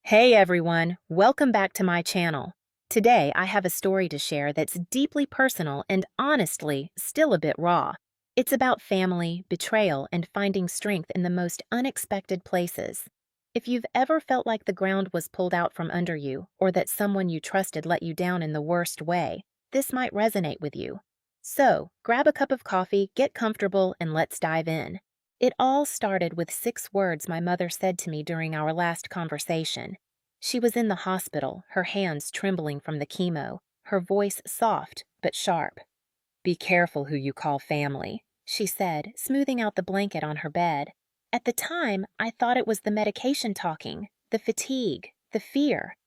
Hey everyone, welcome back to my channel. Today I have a story to share that's deeply personal and honestly still a bit raw. It's about family, betrayal, and finding strength in the most unexpected places. If you've ever felt like the ground was pulled out from under you, or that someone you trusted let you down in the worst way, this might resonate with you. So, grab a cup of coffee, get comfortable, and let's dive in. It all started with 6 words my mother said to me during our last conversation. She was in the hospital, her hands trembling from the chemo, her voice soft but sharp. "Be careful who you call family," she said, smoothing out the blanket on her bed. At the time, I thought it was the medication talking, the fatigue, the fear.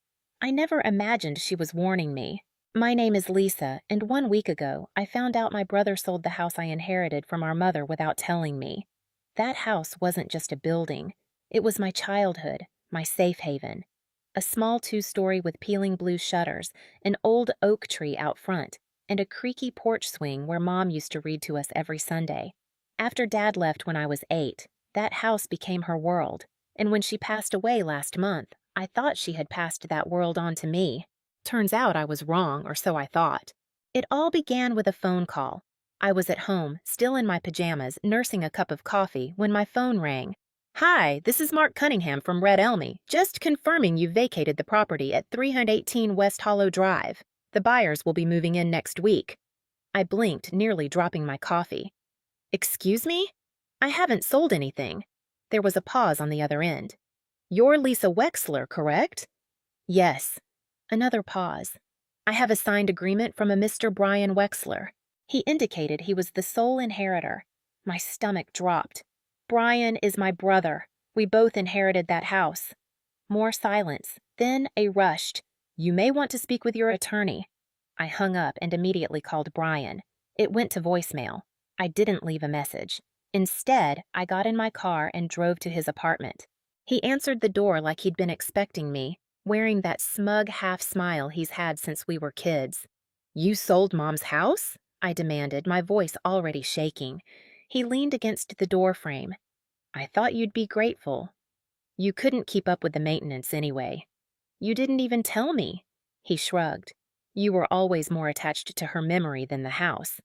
I never imagined she was warning me. My name is Lisa, and 1 week ago, I found out my brother sold the house I inherited from our mother without telling me. That house wasn't just a building. It was my childhood, my safe haven. A small 2-story with peeling blue shutters, an old oak tree out front, and a creaky porch swing where Mom used to read to us every Sunday. After Dad left when I was 8, that house became her world, and when she passed away last month, I thought she had passed that world on to me. Turns out I was wrong, or so I thought. It all began with a phone call. I was at home, still in my pajamas, nursing a cup of coffee, when my phone rang. "Hi, this is Mark Cunningham from Red Elmy. Just confirming you vacated the property at 318 West Hollow Drive. The buyers will be moving in next week." I blinked, nearly dropping my coffee. "Excuse me? I haven't sold anything." There was a pause on the other end. "You're Lisa Wexler, correct?" "Yes." Another pause. "I have a signed agreement from a Mr. Brian Wexler." He indicated he was the sole inheritor. My stomach dropped. "Brian is my brother. We both inherited that house." More silence, then a rushed, "You may want to speak with your attorney." I hung up and immediately called Brian. It went to voicemail. I didn't leave a message. Instead, I got in my car and drove to his apartment. He answered the door like he'd been expecting me, wearing that smug half-smile he's had since we were kids. "You sold Mom's house?" I demanded, my voice already shaking. He leaned against the doorframe. "I thought you'd be grateful. You couldn't keep up with the maintenance anyway." "You didn't even tell me." He shrugged. "You were always more attached to her memory than the house."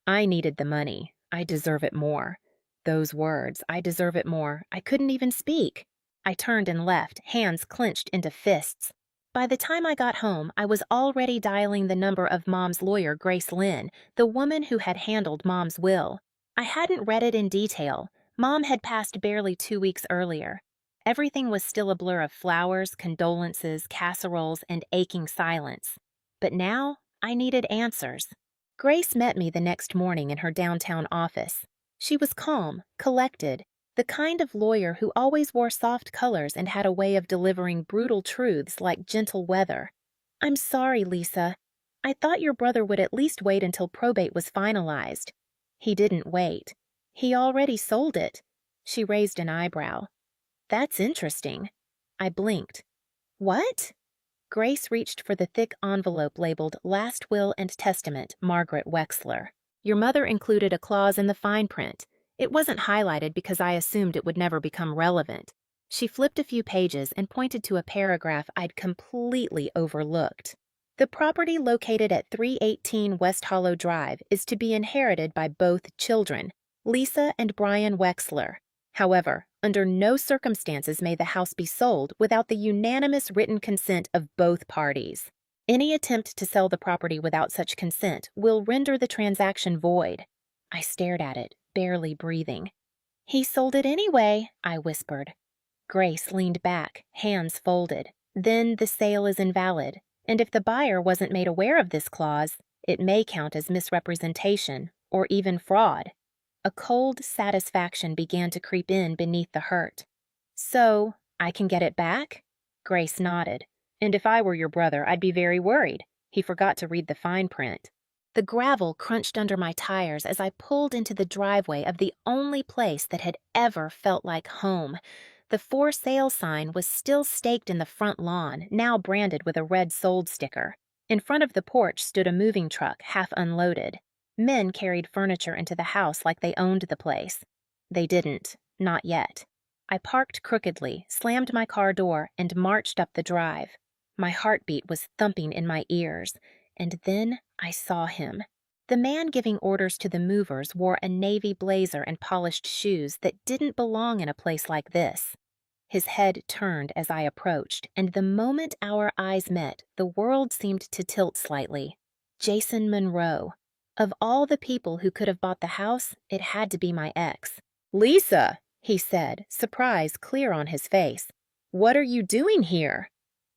I needed the money. I deserve it more. Those words, "I deserve it more," I couldn't even speak. I turned and left, hands clenched into fists. By the time I got home, I was already dialing the number of Mom's lawyer, Grace Lynn, the woman who had handled Mom's will. I hadn't read it in detail. Mom had passed barely 2 weeks earlier. Everything was still a blur of flowers, condolences, casseroles, and aching silence. But now, I needed answers. Grace met me the next morning in her downtown office. She was calm, collected, the kind of lawyer who always wore soft colors and had a way of delivering brutal truths like gentle weather. "I'm sorry, Lisa. I thought your brother would at least wait until probate was finalized." "He didn't wait. He already sold it." She raised an eyebrow. "That's interesting." I blinked. "What?" Grace reached for the thick envelope labeled "Last Will and Testament, Margaret Wexler." "Your mother included a clause in the fine print. It wasn't highlighted because I assumed it would never become relevant." She flipped a few pages and pointed to a paragraph I'd completely overlooked. "The property located at 318 West Hollow Drive is to be inherited by both children, Lisa and Brian Wexler. However, under no circumstances may the house be sold without the unanimous written consent of both parties. Any attempt to sell the property without such consent will render the transaction void." I stared at it, barely breathing. "He sold it anyway," I whispered. Grace leaned back, hands folded. "Then the sale is invalid, and if the buyer wasn't made aware of this clause, it may count as misrepresentation or even fraud." A cold satisfaction began to creep in beneath the hurt. "So, I can get it back?" Grace nodded. "And if I were your brother, I'd be very worried. He forgot to read the fine print." The gravel crunched under my tires as I pulled into the driveway of the only place that had ever felt like home. The "For Sale" sign was still staked in the front lawn, now branded with a red "Sold" sticker. In front of the porch stood a moving truck, half unloaded. Men carried furniture into the house like they owned the place. They didn't, not yet. I parked crookedly, slammed my car door, and marched up the drive. My heartbeat was thumping in my ears, and then I saw him. The man giving orders to the movers wore a navy blazer and polished shoes that didn't belong in a place like this. His head turned as I approached, and the moment our eyes met, the world seemed to tilt slightly. Jason Monroe. Of all the people who could have bought the house, it had to be my ex. "Lisa," he said, surprise clear on his face. "What are you doing here?"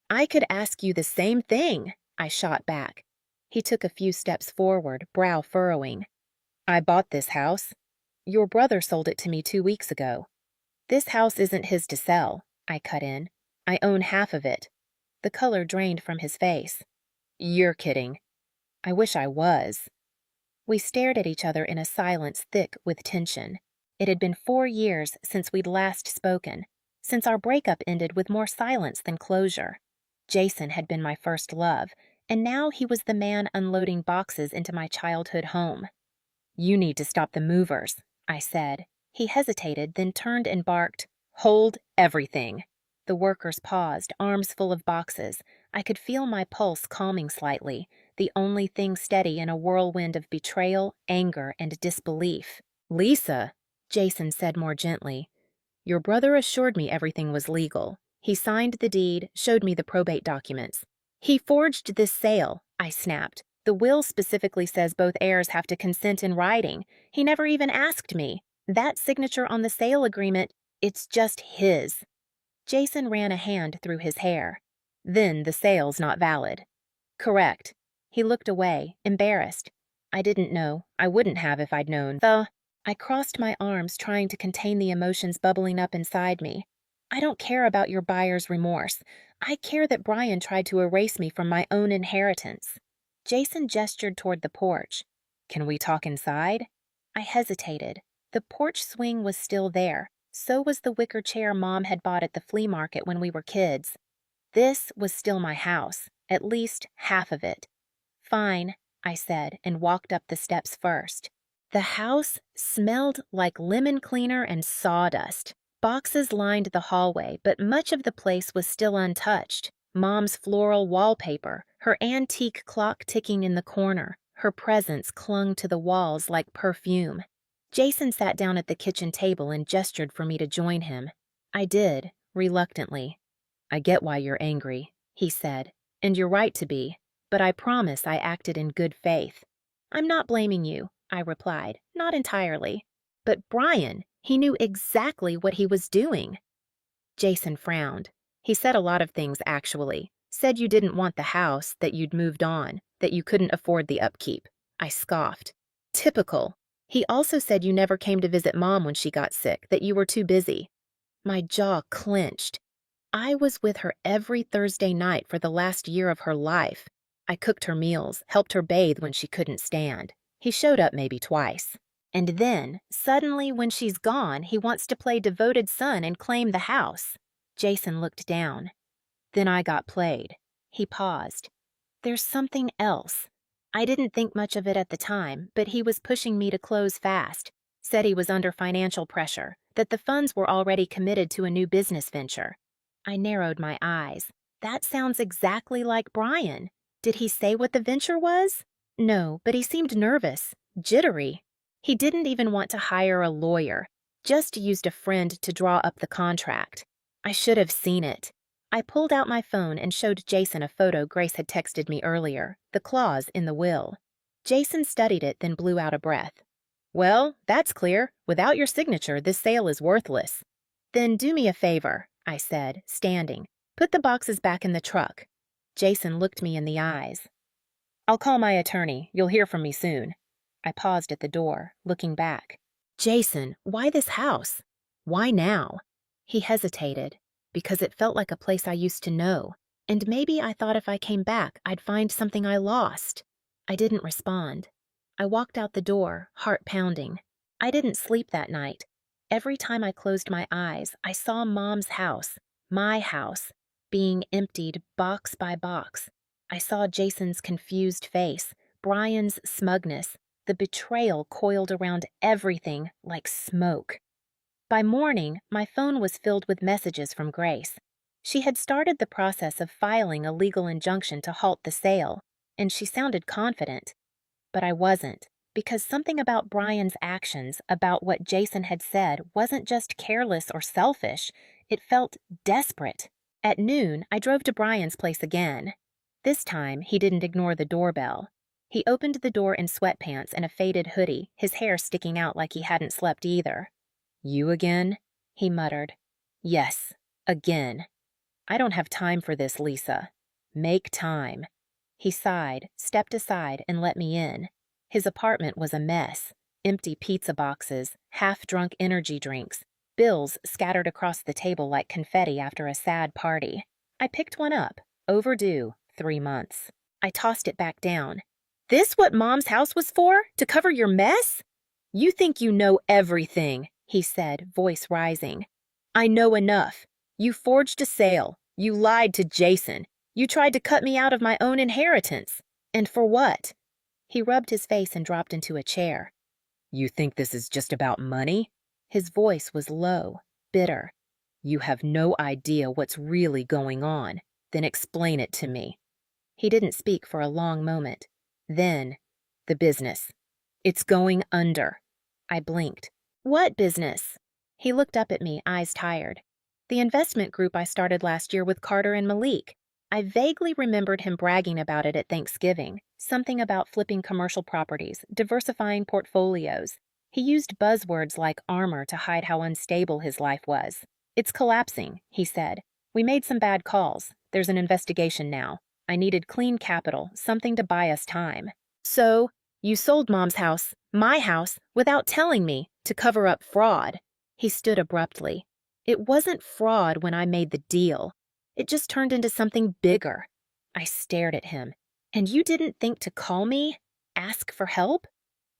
"I could ask you the same thing," I shot back. He took a few steps forward, brow furrowing. "I bought this house. Your brother sold it to me 2 weeks ago." "This house isn't his to sell," I cut in. "I own half of it." The color drained from his face. "You're kidding." "I wish I was." We stared at each other in a silence thick with tension. It had been 4 years since we'd last spoken, since our breakup ended with more silence than closure. Jason had been my first love, and now he was the man unloading boxes into my childhood home. "You need to stop the movers," I said. He hesitated, then turned and barked, "Hold everything." The workers paused, arms full of boxes. I could feel my pulse calming slightly, the only thing steady in a whirlwind of betrayal, anger, and disbelief. "Lisa," Jason said more gently, "your brother assured me everything was legal. He signed the deed, showed me the probate documents." "He forged this sale," I snapped. "The will specifically says both heirs have to consent in writing. He never even asked me. That signature on the sale agreement, it's just his." Jason ran a hand through his hair. "Then the sale's not valid." "Correct." He looked away, embarrassed. "I didn't know. I wouldn't have if I'd known." I crossed my arms, trying to contain the emotions bubbling up inside me. "I don't care about your buyer's remorse. I care that Brian tried to erase me from my own inheritance." Jason gestured toward the porch. "Can we talk inside?" I hesitated. The porch swing was still there. So was the wicker chair Mom had bought at the flea market when we were kids. This was still my house, at least half of it. "Fine," I said, and walked up the steps first. The house smelled like lemon cleaner and sawdust. Boxes lined the hallway, but much of the place was still untouched. Mom's floral wallpaper, her antique clock ticking in the corner, her presence clung to the walls like perfume. Jason sat down at the kitchen table and gestured for me to join him. I did, reluctantly. "I get why you're angry," he said, "and you're right to be, but I promise I acted in good faith." "I'm not blaming you," I replied, "not entirely. But Brian, he knew exactly what he was doing." Jason frowned. He said a lot of things, actually. Said you didn't want the house, that you'd moved on, that you couldn't afford the upkeep. I scoffed. "Typical." He also said you never came to visit Mom when she got sick, that you were too busy. My jaw clenched. I was with her every Thursday night for the last year of her life. I cooked her meals, helped her bathe when she couldn't stand. He showed up maybe twice. And then, suddenly when she's gone, he wants to play devoted son and claim the house. Jason looked down. Then I got played. He paused. "There's something else." I didn't think much of it at the time, but he was pushing me to close fast. Said he was under financial pressure, that the funds were already committed to a new business venture. I narrowed my eyes. That sounds exactly like Brian. Did he say what the venture was? No, but he seemed nervous, jittery. He didn't even want to hire a lawyer, just used a friend to draw up the contract. I should have seen it. I pulled out my phone and showed Jason a photo Grace had texted me earlier, the clause in the will. Jason studied it, then blew out a breath. "Well, that's clear. Without your signature, this sale is worthless." "Then do me a favor," I said, standing. "Put the boxes back in the truck." Jason looked me in the eyes. "I'll call my attorney. You'll hear from me soon." I paused at the door, looking back. "Jason, why this house? Why now?" He hesitated. "Because it felt like a place I used to know, and maybe I thought if I came back, I'd find something I lost." I didn't respond. I walked out the door, heart pounding. I didn't sleep that night. Every time I closed my eyes, I saw Mom's house, my house, being emptied box by box. I saw Jason's confused face, Brian's smugness, the betrayal coiled around everything like smoke. By morning, my phone was filled with messages from Grace. She had started the process of filing a legal injunction to halt the sale, and she sounded confident. But I wasn't, because something about Brian's actions, about what Jason had said, wasn't just careless or selfish, it felt desperate. At noon, I drove to Brian's place again. This time, he didn't ignore the doorbell. He opened the door in sweatpants and a faded hoodie, his hair sticking out like he hadn't slept either. "You again?" he muttered. "Yes, again. I don't have time for this, Lisa. Make time." He sighed, stepped aside, and let me in. His apartment was a mess. Empty pizza boxes, half-drunk energy drinks, bills scattered across the table like confetti after a sad party. I picked one up, overdue, 3 months. I tossed it back down. "This what Mom's house was for? To cover your mess?" "You think you know everything," he said, voice rising. "I know enough. You forged a sale. You lied to Jason. You tried to cut me out of my own inheritance. And for what?" He rubbed his face and dropped into a chair. "You think this is just about money?" His voice was low, bitter. "You have no idea what's really going on. Then explain it to me." He didn't speak for a long moment. Then, "The business. It's going under." I blinked. "What business?" He looked up at me, eyes tired. "The investment group I started last year with Carter and Malik." I vaguely remembered him bragging about it at Thanksgiving, something about flipping commercial properties, diversifying portfolios. He used buzzwords like armor to hide how unstable his life was. "It's collapsing," he said. "We made some bad calls. There's an investigation now. I needed clean capital, something to buy us time." "So, you sold Mom's house, my house, without telling me, to cover up fraud." He stood abruptly. "It wasn't fraud when I made the deal. It just turned into something bigger." I stared at him. "And you didn't think to call me? Ask for help?"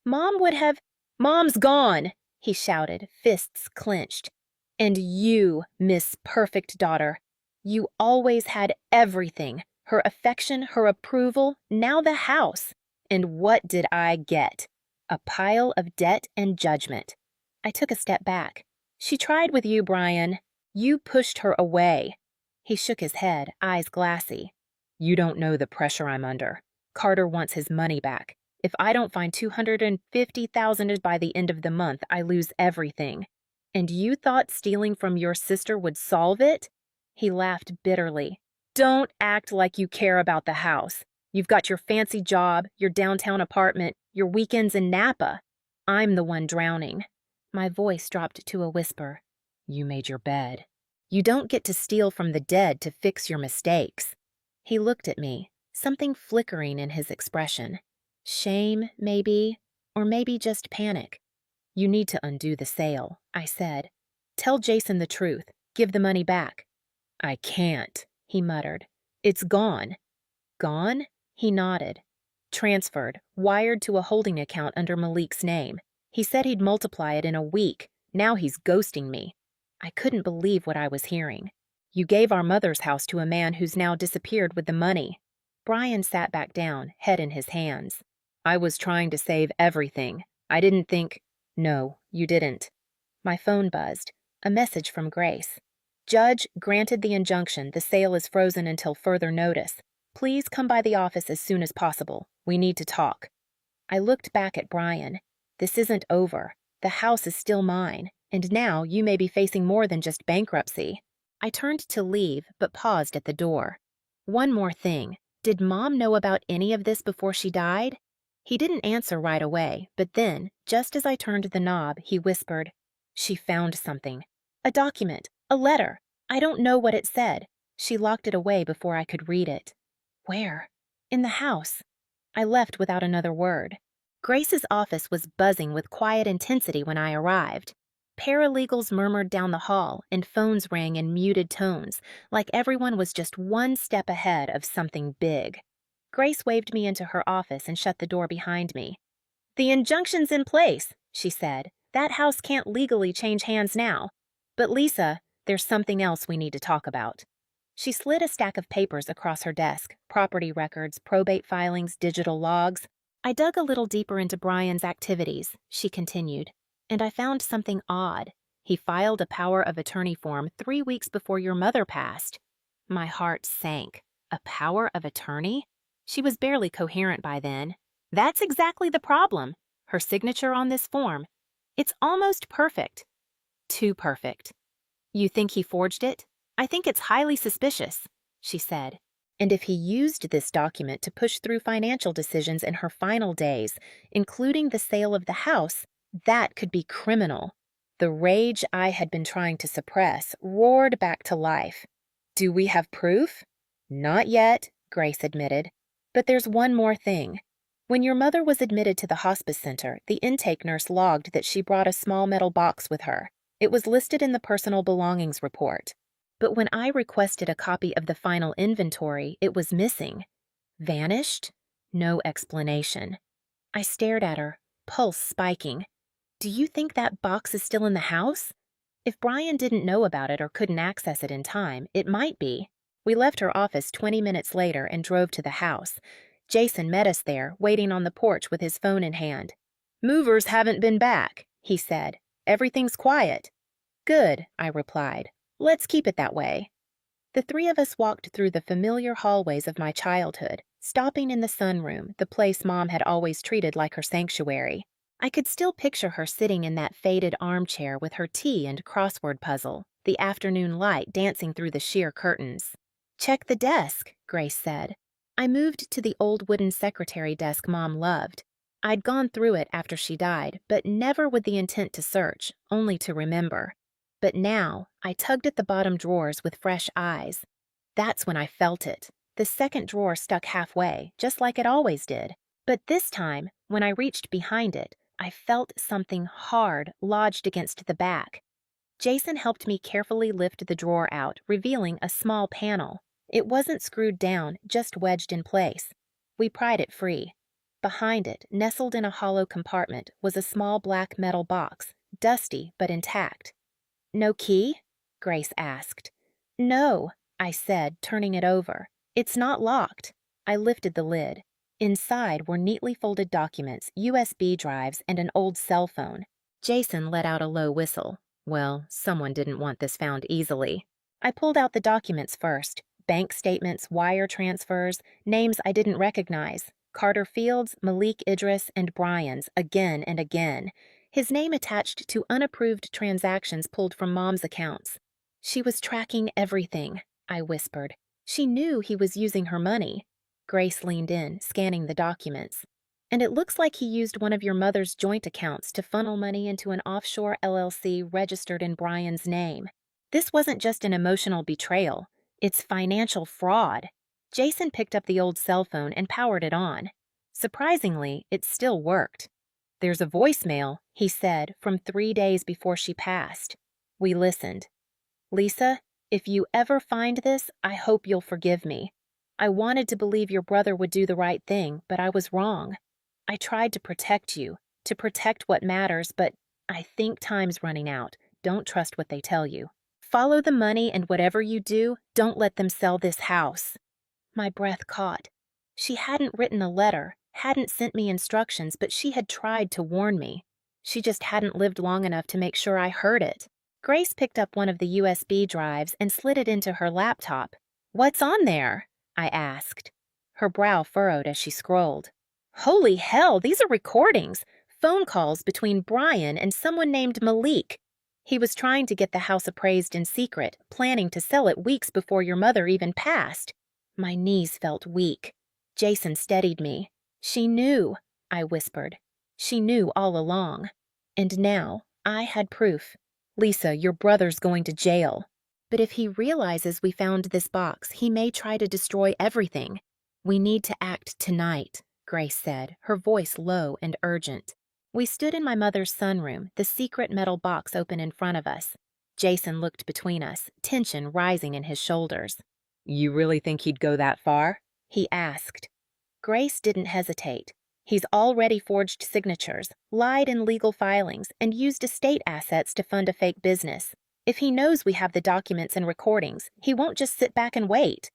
"Mom would have—" "Mom's gone!" he shouted, fists clenched. "And you, Miss Perfect Daughter. You always had everything. Her affection, her approval, now the house. And what did I get? A pile of debt and judgment." I took a step back. "She tried with you, Brian. You pushed her away." He shook his head, eyes glassy. "You don't know the pressure I'm under. Carter wants his money back. If I don't find $250,000 by the end of the month, I lose everything. And you thought stealing from your sister would solve it?" He laughed bitterly. "Don't act like you care about the house. You've got your fancy job, your downtown apartment, your weekends in Napa. I'm the one drowning." My voice dropped to a whisper. "You made your bed. You don't get to steal from the dead to fix your mistakes." He looked at me, something flickering in his expression. Shame, maybe, or maybe just panic. "You need to undo the sale," I said. "Tell Jason the truth. Give the money back." "I can't," he muttered. "It's gone." "Gone?" He nodded. "Transferred, wired to a holding account under Malik's name. He said he'd multiply it in a week. Now he's ghosting me." I couldn't believe what I was hearing. "You gave our mother's house to a man who's now disappeared with the money." Brian sat back down, head in his hands. "I was trying to save everything. I didn't think—" "No, you didn't." My phone buzzed. A message from Grace. "Judge granted the injunction. The sale is frozen until further notice. Please come by the office as soon as possible. We need to talk." I looked back at Brian. "This isn't over. The house is still mine. And now you may be facing more than just bankruptcy." I turned to leave, but paused at the door. "One more thing. Did Mom know about any of this before she died?" He didn't answer right away, but then, just as I turned the knob, he whispered, "She found something. A document. A letter. I don't know what it said. She locked it away before I could read it." "Where?" "In the house." I left without another word. Grace's office was buzzing with quiet intensity when I arrived. Paralegals murmured down the hall, and phones rang in muted tones, like everyone was just one step ahead of something big. Grace waved me into her office and shut the door behind me. "The injunction's in place," she said. "That house can't legally change hands now. But Lisa, there's something else we need to talk about." She slid a stack of papers across her desk, property records, probate filings, digital logs. "I dug a little deeper into Brian's activities," she continued, "and I found something odd. He filed a power of attorney form 3 weeks before your mother passed. My heart sank. A power of attorney? She was barely coherent by then. That's exactly the problem. Her signature on this form. It's almost perfect. Too perfect. You think he forged it? I think it's highly suspicious, she said. And if he used this document to push through financial decisions in her final days, including the sale of the house, that could be criminal. The rage I had been trying to suppress roared back to life. Do we have proof? Not yet, Grace admitted. But there's one more thing. When your mother was admitted to the hospice center, the intake nurse logged that she brought a small metal box with her. It was listed in the personal belongings report. But when I requested a copy of the final inventory, it was missing. Vanished? No explanation. I stared at her, pulse spiking. Do you think that box is still in the house? If Brian didn't know about it or couldn't access it in time, it might be. We left her office 20 minutes later and drove to the house. Jason met us there, waiting on the porch with his phone in hand. Movers haven't been back, he said. Everything's quiet. Good, I replied. Let's keep it that way. The three of us walked through the familiar hallways of my childhood, stopping in the sunroom, the place Mom had always treated like her sanctuary. I could still picture her sitting in that faded armchair with her tea and crossword puzzle, the afternoon light dancing through the sheer curtains. Check the desk, Grace said. I moved to the old wooden secretary desk Mom loved. I'd gone through it after she died, but never with the intent to search, only to remember. But now, I tugged at the bottom drawers with fresh eyes. That's when I felt it. The second drawer stuck halfway, just like it always did. But this time, when I reached behind it, I felt something hard lodged against the back. Jason helped me carefully lift the drawer out, revealing a small panel. It wasn't screwed down, just wedged in place. We pried it free. Behind it, nestled in a hollow compartment, was a small black metal box, dusty but intact. No key? Grace asked. No, I said, turning it over. It's not locked. I lifted the lid. Inside were neatly folded documents, USB drives, and an old cell phone. Jason let out a low whistle. Well, someone didn't want this found easily. I pulled out the documents first. Bank statements, wire transfers, names I didn't recognize. Carter Fields, Malik Idris, and Brian's, again and again. His name attached to unapproved transactions pulled from Mom's accounts. She was tracking everything, I whispered. She knew he was using her money. Grace leaned in, scanning the documents. And it looks like he used one of your mother's joint accounts to funnel money into an offshore LLC registered in Brian's name. This wasn't just an emotional betrayal. It's financial fraud. Jason picked up the old cell phone and powered it on. Surprisingly, it still worked. There's a voicemail, he said, from 3 days before she passed. We listened. Lisa, if you ever find this, I hope you'll forgive me. I wanted to believe your brother would do the right thing, but I was wrong. I tried to protect you, to protect what matters, but I think time's running out. Don't trust what they tell you. Follow the money, and whatever you do, don't let them sell this house. My breath caught. She hadn't written a letter, hadn't sent me instructions, but she had tried to warn me. She just hadn't lived long enough to make sure I heard it. Grace picked up one of the USB drives and slid it into her laptop. What's on there? I asked. Her brow furrowed as she scrolled. Holy hell, these are recordings! Phone calls between Brian and someone named Malik. He was trying to get the house appraised in secret, planning to sell it weeks before your mother even passed. My knees felt weak. Jason steadied me. She knew, I whispered. She knew all along. And now, I had proof. Lisa, your brother's going to jail. But if he realizes we found this box, he may try to destroy everything. We need to act tonight, Grace said, her voice low and urgent. We stood in my mother's sunroom, the secret metal box open in front of us. Jason looked between us, tension rising in his shoulders. You really think he'd go that far? He asked. Grace didn't hesitate. He's already forged signatures, lied in legal filings, and used estate assets to fund a fake business. If he knows we have the documents and recordings, he won't just sit back and wait.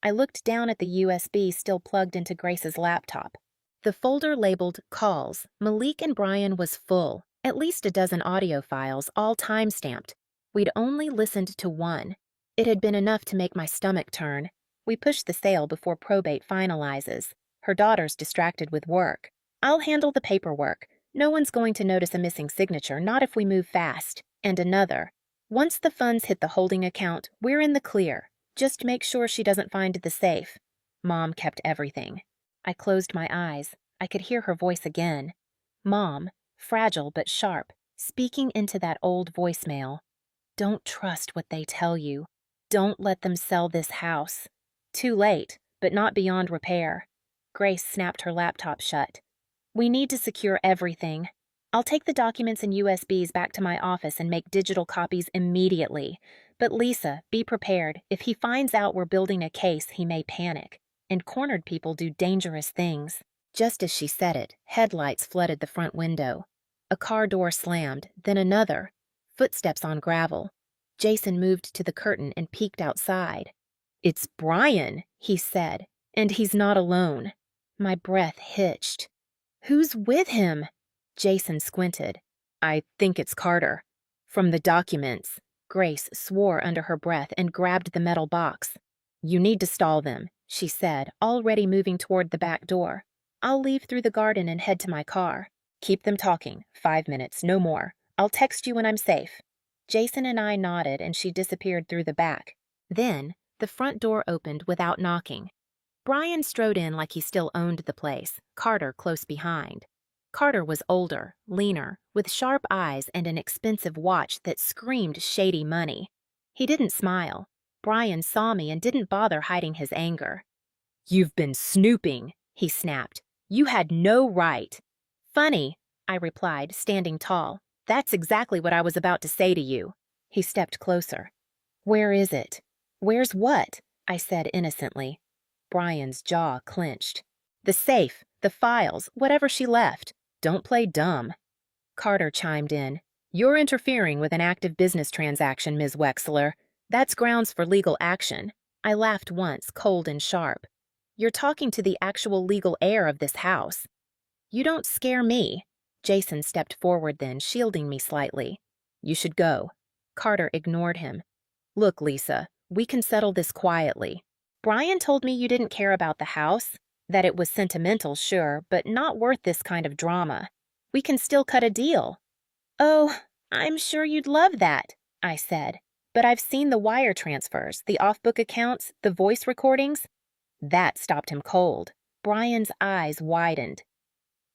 I looked down at the USB still plugged into Grace's laptop. The folder labeled Calls, Malik and Brian was full, At least a dozen audio files, all time-stamped. We'd only listened to one. It had been enough to make my stomach turn. We pushed the sale before probate finalizes. Her daughter's distracted with work. I'll handle the paperwork. No one's going to notice a missing signature, not if we move fast. And another. Once the funds hit the holding account, we're in the clear. Just make sure she doesn't find the safe. Mom kept everything. I closed my eyes. I could hear her voice again. Mom, fragile but sharp, speaking into that old voicemail. Don't trust what they tell you. Don't let them sell this house. Too late, but not beyond repair. Grace snapped her laptop shut. We need to secure everything. I'll take the documents and USBs back to my office and make digital copies immediately. But Lisa, be prepared. If he finds out we're building a case, he may panic. And cornered people do dangerous things. Just as she said it, headlights flooded the front window. A car door slammed, then another. Footsteps on gravel. Jason moved to the curtain and peeked outside. "It's Brian," he said, "and he's not alone." My breath hitched. "Who's with him?" Jason squinted. "I think it's Carter." From the documents. Grace swore under her breath and grabbed the metal box. "You need to stall them," she said, already moving toward the back door. "I'll leave through the garden and head to my car. Keep them talking. 5 minutes, no more. I'll text you when I'm safe." Jason and I nodded and she disappeared through the back. Then, the front door opened without knocking. Brian strode in like he still owned the place, Carter close behind. Carter was older, leaner, with sharp eyes and an expensive watch that screamed shady money. He didn't smile. Brian saw me and didn't bother hiding his anger. "You've been snooping," he snapped. "You had no right." "Funny," I replied, standing tall. "That's exactly what I was about to say to you." He stepped closer. "Where is it?" "Where's what?" I said innocently. Brian's jaw clenched. "The safe, the files, whatever she left. Don't play dumb." Carter chimed in. "You're interfering with an active business transaction, Ms. Wexler. That's grounds for legal action." I laughed once, cold and sharp. "You're talking to the actual legal heir of this house." "You don't scare me." Jason stepped forward then, shielding me slightly. "You should go." Carter ignored him. "Look, Lisa, we can settle this quietly. Brian told me you didn't care about the house, that it was sentimental, sure, but not worth this kind of drama. We can still cut a deal." "Oh, I'm sure you'd love that," I said. "But I've seen the wire transfers, the off-book accounts, the voice recordings." That stopped him cold. Brian's eyes widened.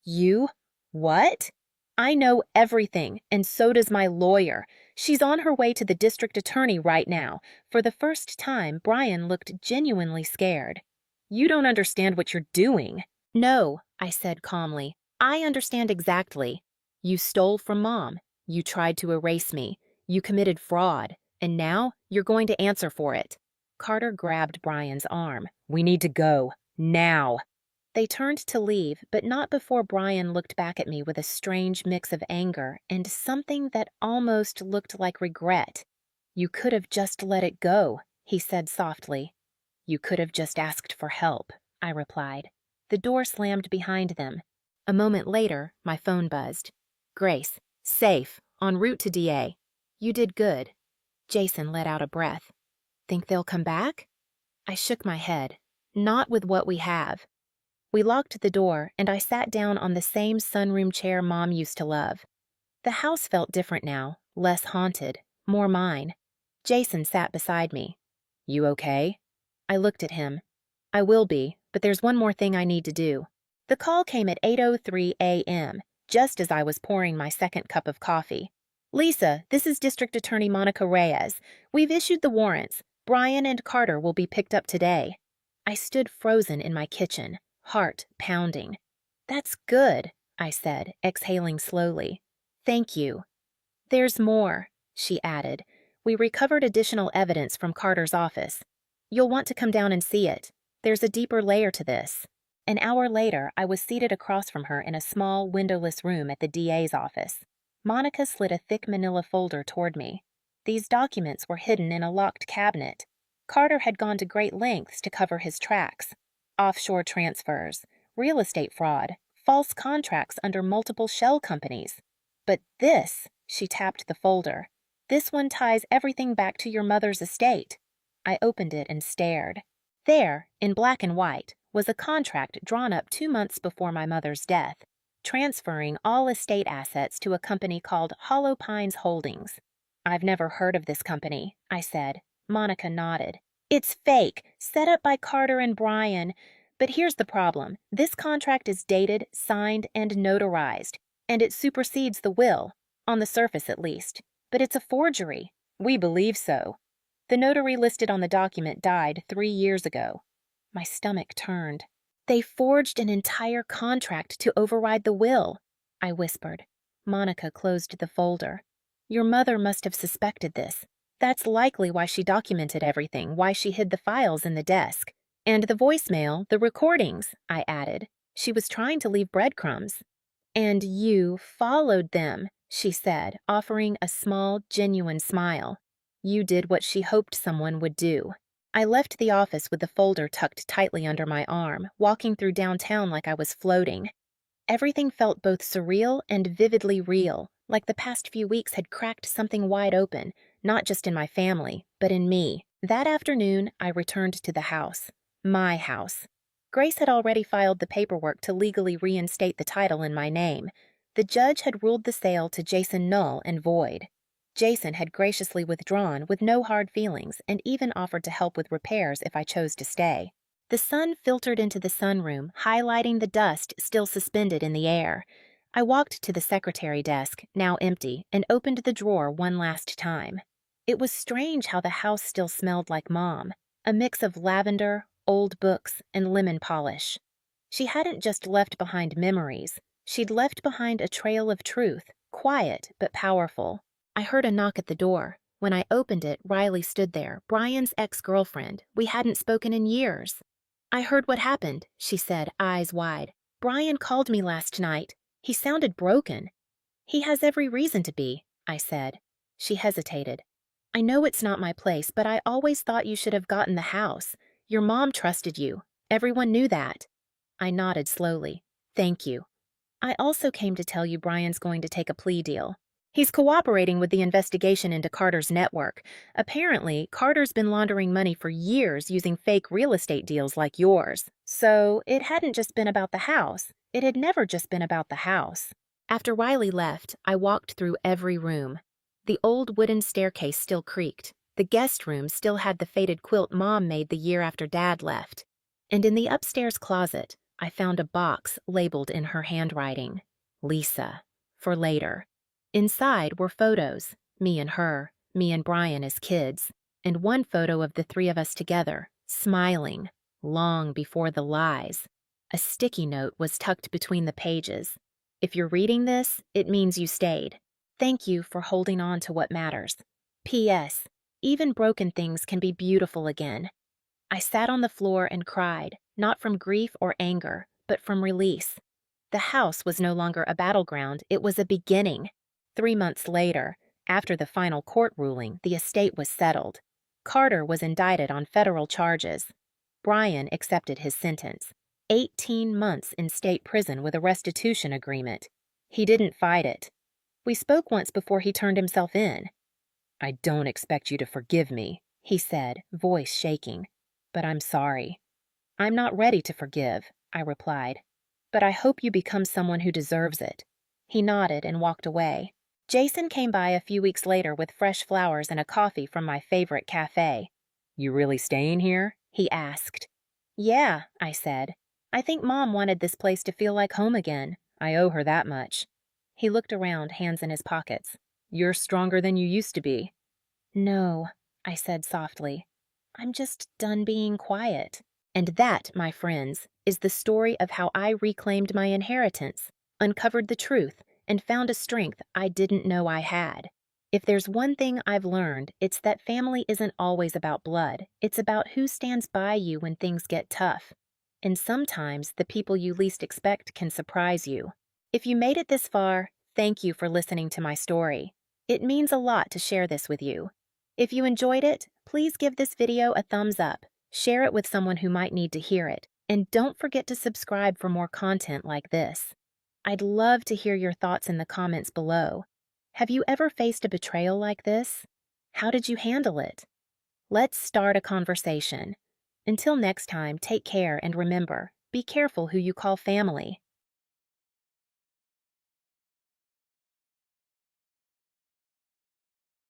"You? What?" "I know everything, and so does my lawyer. She's on her way to the district attorney right now." For the first time, Brian looked genuinely scared. "You don't understand what you're doing." "No," I said calmly. "I understand exactly. You stole from Mom. You tried to erase me. You committed fraud. And now you're going to answer for it." Carter grabbed Brian's arm. "We need to go. Now." They turned to leave, but not before Brian looked back at me with a strange mix of anger and something that almost looked like regret. "You could have just let it go," he said softly. "You could have just asked for help," I replied. The door slammed behind them. A moment later, my phone buzzed. "Grace, safe, en route to DA. You did good." Jason let out a breath. "Think they'll come back?" I shook my head. "Not with what we have." We locked the door, and I sat down on the same sunroom chair Mom used to love. The house felt different now, less haunted, more mine. Jason sat beside me. "You okay?" I looked at him. "I will be, but there's one more thing I need to do." The call came at 8:03 a.m., just as I was pouring my second cup of coffee. "Lisa, this is District Attorney Monica Reyes. We've issued the warrants. Brian and Carter will be picked up today." I stood frozen in my kitchen, heart pounding. "That's good," I said, exhaling slowly. "Thank you." "There's more," she added. "We recovered additional evidence from Carter's office. You'll want to come down and see it. There's a deeper layer to this." An hour later, I was seated across from her in a small, windowless room at the DA's office. Monica slid a thick manila folder toward me. These documents were hidden in a locked cabinet. Carter had gone to great lengths to cover his tracks. Offshore transfers, real estate fraud, false contracts under multiple shell companies. But this, she tapped the folder. This one ties everything back to your mother's estate. I opened it and stared. There, in black and white, was a contract drawn up 2 months before my mother's death, transferring all estate assets to a company called Hollow Pines Holdings. I've never heard of this company, I said. Monica nodded. It's fake, set up by Carter and Brian. But here's the problem. This contract is dated, signed, and notarized, and it supersedes the will, on the surface at least. But it's a forgery. We believe so. The notary listed on the document died 3 years ago. My stomach turned. They forged an entire contract to override the will, I whispered. Monica closed the folder. Your mother must have suspected this. That's likely why she documented everything, why she hid the files in the desk. And the voicemail, the recordings, I added. She was trying to leave breadcrumbs. And you followed them, she said, offering a small, genuine smile. You did what she hoped someone would do. I left the office with the folder tucked tightly under my arm, walking through downtown like I was floating. Everything felt both surreal and vividly real, like the past few weeks had cracked something wide open, not just in my family, but in me. That afternoon, I returned to the house. My house. Grace had already filed the paperwork to legally reinstate the title in my name. The judge had ruled the sale to Jason null and void. Jason had graciously withdrawn with no hard feelings and even offered to help with repairs if I chose to stay. The sun filtered into the sunroom, highlighting the dust still suspended in the air. I walked to the secretary desk, now empty, and opened the drawer one last time. It was strange how the house still smelled like Mom, a mix of lavender, old books, and lemon polish. She hadn't just left behind memories. She'd left behind a trail of truth, quiet but powerful. I heard a knock at the door. When I opened it, Riley stood there, Brian's ex-girlfriend. We hadn't spoken in years. I heard what happened, she said, eyes wide. Brian called me last night. He sounded broken. He has every reason to be, I said. She hesitated. I know it's not my place, but I always thought you should have gotten the house. Your mom trusted you. Everyone knew that. I nodded slowly. Thank you. I also came to tell you Brian's going to take a plea deal. He's cooperating with the investigation into Carter's network. Apparently, Carter's been laundering money for years using fake real estate deals like yours. So, it hadn't just been about the house. It had never just been about the house. After Riley left, I walked through every room. The old wooden staircase still creaked. The guest room still had the faded quilt Mom made the year after Dad left. And in the upstairs closet, I found a box labeled in her handwriting. Lisa. For later. Inside were photos, me and her, me and Brian as kids, and one photo of the three of us together, smiling, long before the lies. A sticky note was tucked between the pages. If you're reading this, it means you stayed. Thank you for holding on to what matters. P.S. Even broken things can be beautiful again. I sat on the floor and cried, not from grief or anger, but from release. The house was no longer a battleground, it was a beginning. 3 months later, after the final court ruling, the estate was settled. Carter was indicted on federal charges. Brian accepted his sentence. 18 months in state prison with a restitution agreement. He didn't fight it. We spoke once before he turned himself in. I don't expect you to forgive me, he said, voice shaking. But I'm sorry. I'm not ready to forgive, I replied. But I hope you become someone who deserves it. He nodded and walked away. Jason came by a few weeks later with fresh flowers and a coffee from my favorite cafe. You really staying here? He asked. Yeah, I said. I think Mom wanted this place to feel like home again. I owe her that much. He looked around, hands in his pockets. You're stronger than you used to be. No, I said softly. I'm just done being quiet. And that, my friends, is the story of how I reclaimed my inheritance, uncovered the truth, and found a strength I didn't know I had. If there's one thing I've learned, it's that family isn't always about blood. It's about who stands by you when things get tough. And sometimes the people you least expect can surprise you. If you made it this far, thank you for listening to my story. It means a lot to share this with you. If you enjoyed it, please give this video a thumbs up, share it with someone who might need to hear it, and don't forget to subscribe for more content like this. I'd love to hear your thoughts in the comments below. Have you ever faced a betrayal like this? How did you handle it? Let's start a conversation. Until next time, take care and remember, be careful who you call family.